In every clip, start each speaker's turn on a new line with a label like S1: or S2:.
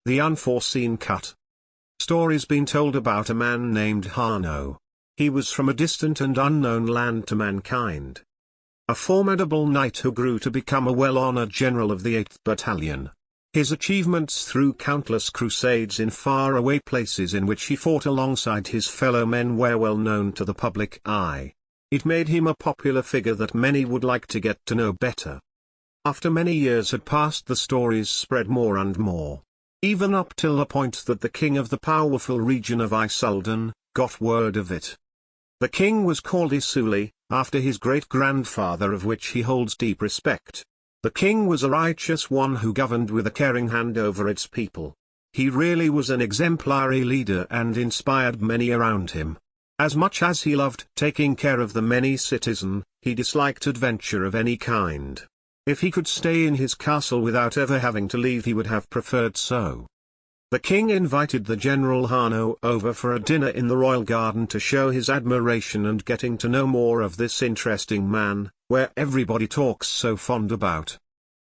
S1: The Unforeseen Cut. Stories been told about a man named Hano. He was from a distant and unknown land to mankind. A formidable knight who grew to become a well-honored general of the 8th Battalion. His achievements through countless crusades in faraway places in which he fought alongside his fellow men were well known to the public eye. It made him a popular figure that many would like to get to know better. After many years had passed, the stories spread more and more. Even up till the point that the king of the powerful region of Isuly got word of it. The king was called Isuly, after his great-grandfather, of which he holds deep respect. The king was a righteous one who governed with a caring hand over its people. He really was an exemplary leader and inspired many around him. As much as he loved taking care of the many citizens, he disliked adventure of any kind. If he could stay in his castle without ever having to leave, he would have preferred so. The king invited the General Hano over for a dinner in the royal garden to show his admiration and getting to know more of this interesting man, where everybody talks so fond about.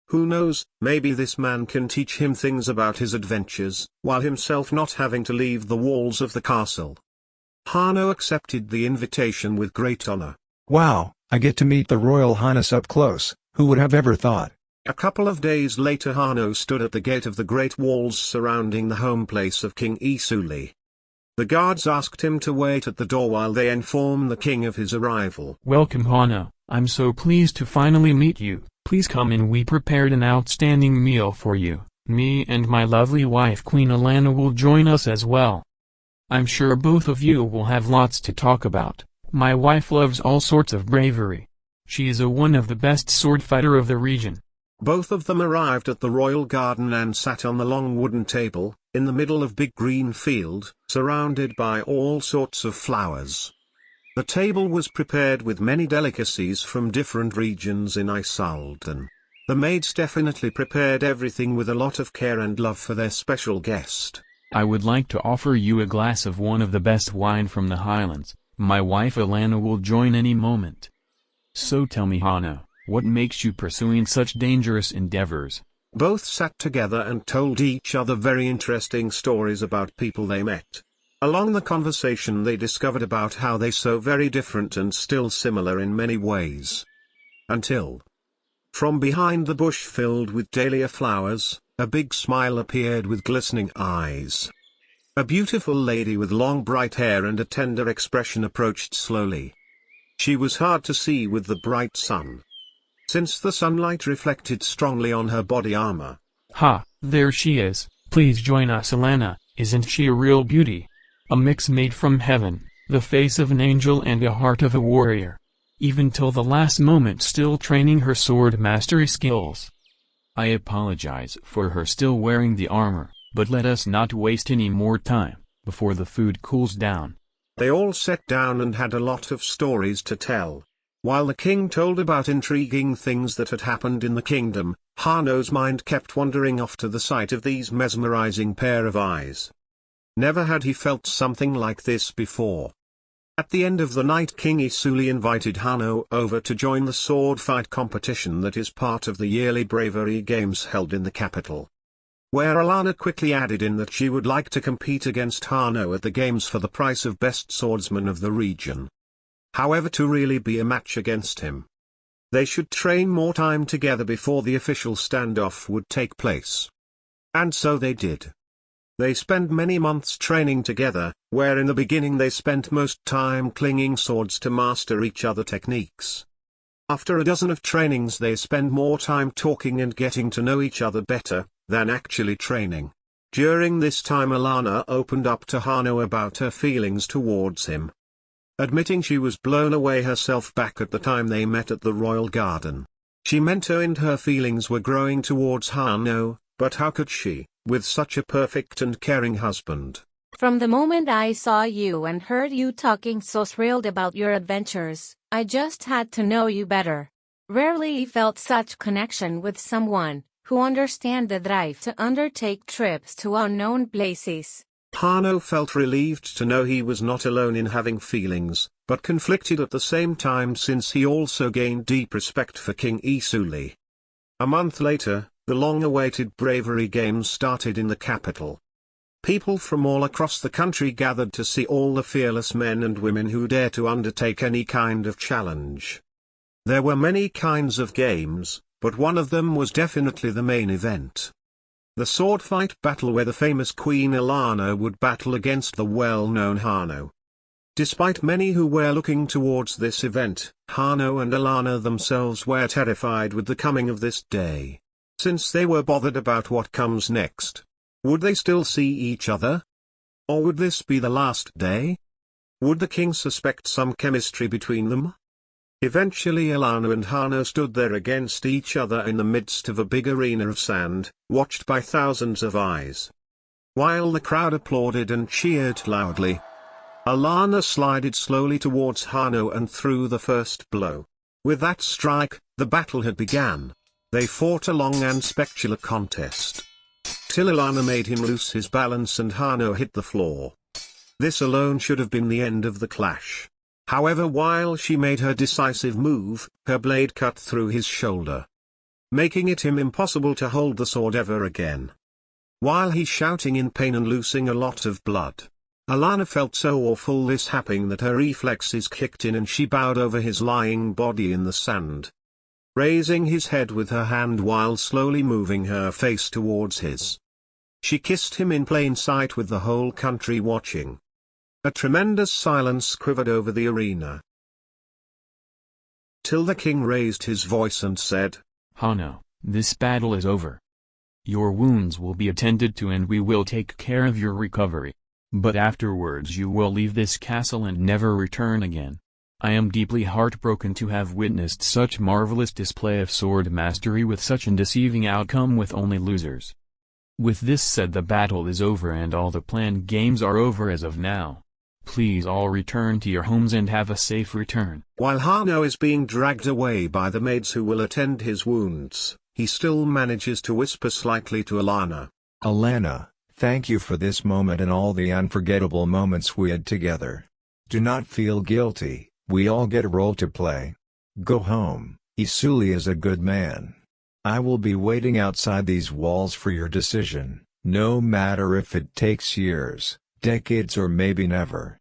S1: Who knows, maybe this man can teach him things about his adventures, while himself not having to leave the walls of the castle. Hano accepted the invitation with great honor.
S2: Wow, I get to meet the Royal Highness up close. Who would have ever thought?
S1: A couple of days later, Hano stood at the gate of the great walls surrounding the home place of King Isuly. The guards asked him to wait at the door while they informed the king of his arrival.
S3: Welcome, Hano. I'm so pleased to finally meet you. Please come in. We prepared an outstanding meal for you. Me and my lovely wife Queen Alana will join us as well. I'm sure both of you will have lots to talk about. My wife loves all sorts of bravery. She is one of the best sword fighter of the region.
S1: Both of them arrived at the royal garden and sat on the long wooden table, in the middle of big green field, surrounded by all sorts of flowers. The table was prepared with many delicacies from different regions in Isuly. The maids definitely prepared everything with a lot of care and love for their special guest.
S3: I would like to offer you a glass of one of the best wine from the Highlands. My wife Alana will join any moment. So tell me, Hano, what makes you pursuing such dangerous endeavors?
S1: Both sat together and told each other very interesting stories about people they met. Along the conversation they discovered about how they so very different and still similar in many ways. Until, from behind the bush filled with dahlia flowers, a big smile appeared with glistening eyes. A beautiful lady with long bright hair and a tender expression approached slowly. She was hard to see with the bright sun, since the sunlight reflected strongly on her body armor.
S3: Ha, there she is. Please join us, Alana. Isn't she a real beauty? A mix made from heaven, the face of an angel and a heart of a warrior. Even till the last moment still training her sword mastery skills. I apologize for her still wearing the armor, but let us not waste any more time, before the food cools down.
S1: They all sat down and had a lot of stories to tell. While the king told about intriguing things that had happened in the kingdom, Hano's mind kept wandering off to the sight of these mesmerizing pair of eyes. Never had he felt something like this before. At the end of the night, King Isuly invited Hano over to join the sword fight competition that is part of the yearly bravery games held in the capital. Where Alana quickly added in that she would like to compete against Hano at the games for the prize of best swordsman of the region. However, to really be a match against him, they should train more time together before the official standoff would take place. And so they did. They spent many months training together, where in the beginning they spent most time clinging swords to master each other techniques. After a dozen of trainings they spend more time talking and getting to know each other better, than actually training. During this time Alana opened up to Hano about her feelings towards him. Admitting she was blown away herself back at the time they met at the royal garden. She meant her feelings were growing towards Hano, but how could she, with such a perfect and caring husband?
S4: From the moment I saw you and heard you talking so thrilled about your adventures, I just had to know you better. Rarely felt such connection with someone who understand the drive to undertake trips to unknown places.
S1: Hano felt relieved to know he was not alone in having feelings, but conflicted at the same time since he also gained deep respect for King Isuly. A month later, The long-awaited bravery games started in the capital. People from all across the country gathered to see all the fearless men and women who dare to undertake any kind of challenge. There were many kinds of games, but one of them was definitely the main event. The sword fight battle where the famous Queen Alana would battle against the well-known Hano. Despite many who were looking towards this event, Hano and Alana themselves were terrified with the coming of this day. Since they were bothered about what comes next. Would they still see each other? Or would this be the last day? Would the king suspect some chemistry between them? Eventually Alana and Hano stood there against each other in the midst of a big arena of sand, watched by thousands of eyes. While the crowd applauded and cheered loudly, Alana slided slowly towards Hano and threw the first blow. With that strike, the battle had begun. They fought a long and spectacular contest. Till Alana made him lose his balance and Hano hit the floor. This alone should have been the end of the clash. However, while she made her decisive move, her blade cut through his shoulder, making it impossible to hold the sword ever again. While he's shouting in pain and losing a lot of blood, Alana felt so awful this happening that her reflexes kicked in and she bowed over his lying body in the sand, raising his head with her hand while slowly moving her face towards his. She kissed him in plain sight with the whole country watching. A tremendous silence quivered over the arena. Till the king raised his voice and said,
S3: Hano, this battle is over. Your wounds will be attended to and we will take care of your recovery. But afterwards you will leave this castle and never return again. I am deeply heartbroken to have witnessed such marvelous display of sword mastery with such an undeceiving outcome with only losers. With this said, the battle is over and all the planned games are over as of now. Please all return to your homes and have a safe return.
S1: While Hano is being dragged away by the maids who will attend his wounds, he still manages to whisper slightly to Alana.
S2: Alana, thank you for this moment and all the unforgettable moments we had together. Do not feel guilty, we all get a role to play. Go home, Isuly is a good man. I will be waiting outside these walls for your decision, no matter if it takes years, decades or maybe never.